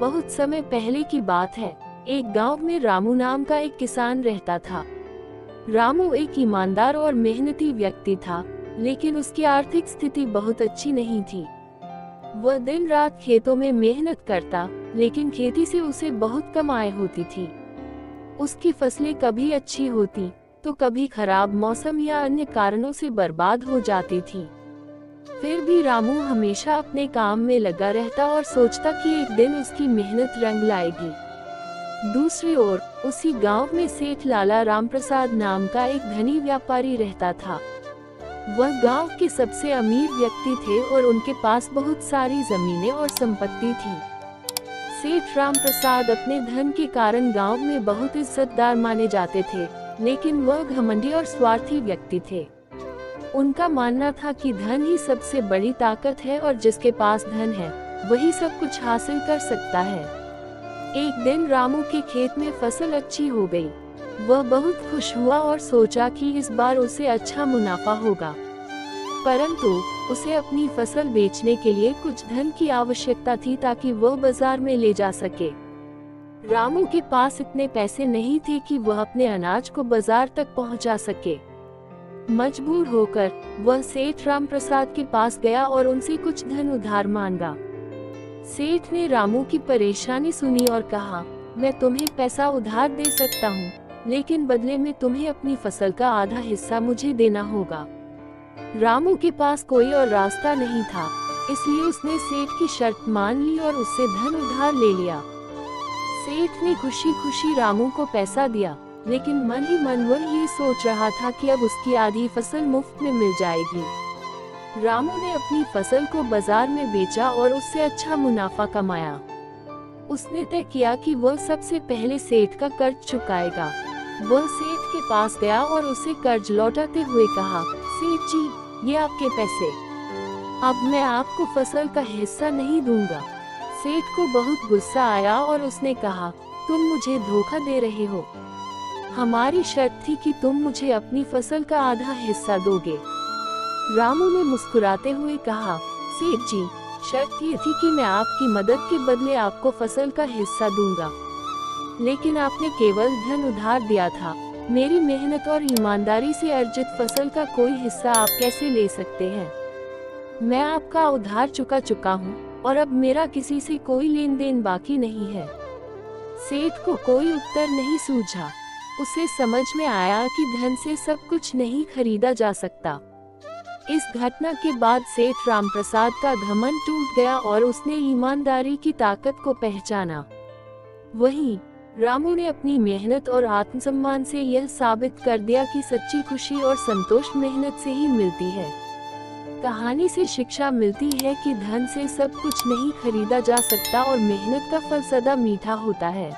बहुत समय पहले की बात है। एक गांव में रामू नाम का एक किसान रहता था। रामू एक ईमानदार और मेहनती व्यक्ति था, लेकिन उसकी आर्थिक स्थिति बहुत अच्छी नहीं थी। वह दिन रात खेतों में मेहनत करता, लेकिन खेती से उसे बहुत कम आय होती थी। उसकी फसलें कभी अच्छी होती, तो कभी खराब मौसम या अन्य कारणों से बर्बाद हो जाती थी। फिर भी रामू हमेशा अपने काम में लगा रहता और सोचता कि एक दिन उसकी मेहनत रंग लाएगी। दूसरी ओर उसी गांव में सेठ लाला रामप्रसाद नाम का एक धनी व्यापारी रहता था। वह गांव के सबसे अमीर व्यक्ति थे और उनके पास बहुत सारी जमीनें और संपत्ति थी। सेठ रामप्रसाद अपने धन के कारण गांव में बहुत इज्जतदार माने जाते थे, लेकिन वह घमंडी और स्वार्थी व्यक्ति थे। उनका मानना था कि धन ही सबसे बड़ी ताकत है और जिसके पास धन है वही सब कुछ हासिल कर सकता है। एक दिन रामू के खेत में फसल अच्छी हो गई। वह बहुत खुश हुआ और सोचा कि इस बार उसे अच्छा मुनाफा होगा। परंतु उसे अपनी फसल बेचने के लिए कुछ धन की आवश्यकता थी ताकि वह बाजार में ले जा सके। रामू के पास इतने पैसे नहीं थे कि वह अपने अनाज को बाजार तक पहुंचा सके। मजबूर होकर वह सेठ रामप्रसाद के पास गया और उनसे कुछ धन उधार मांगा। सेठ ने रामू की परेशानी सुनी और कहा, मैं तुम्हें पैसा उधार दे सकता हूँ, लेकिन बदले में तुम्हें अपनी फसल का आधा हिस्सा मुझे देना होगा। रामू के पास कोई और रास्ता नहीं था, इसलिए उसने सेठ की शर्त मान ली और उससे धन उधार ले लिया। सेठ ने खुशी खुशी रामू को पैसा दिया, लेकिन मन ही मन वह ये सोच रहा था कि अब उसकी आधी फसल मुफ्त में मिल जाएगी। रामू ने अपनी फसल को बाजार में बेचा और उससे अच्छा मुनाफा कमाया। उसने तय किया कि वह सबसे पहले सेठ का कर्ज चुकाएगा। वह सेठ के पास गया और उसे कर्ज लौटाते हुए कहा, सेठ जी, ये आपके पैसे। अब मैं आपको फसल का हिस्सा नहीं दूंगा। सेठ को बहुत गुस्सा आया और उसने कहा, तुम मुझे धोखा दे रहे हो। हमारी शर्त थी कि तुम मुझे अपनी फसल का आधा हिस्सा दोगे। रामू ने मुस्कुराते हुए कहा, सेठ जी, शर्त ये थी कि मैं आपकी मदद के बदले आपको फसल का हिस्सा दूंगा, लेकिन आपने केवल धन उधार दिया था। मेरी मेहनत और ईमानदारी से अर्जित फसल का कोई हिस्सा आप कैसे ले सकते हैं? मैं आपका उधार चुका चुका हूँ और अब मेरा किसी से कोई लेन देन बाकी नहीं है। सेठ को कोई उत्तर नहीं सूझा। उसे समझ में आया कि धन से सब कुछ नहीं खरीदा जा सकता। इस घटना के बाद सेठ रामप्रसाद का घमंड टूट गया और उसने ईमानदारी की ताकत को पहचाना। वहीं रामू ने अपनी मेहनत और आत्मसम्मान से यह साबित कर दिया कि सच्ची खुशी और संतोष मेहनत से ही मिलती है। कहानी से शिक्षा मिलती है कि धन से सब कुछ नहीं खरीदा जा सकता और मेहनत का फल सदा मीठा होता है।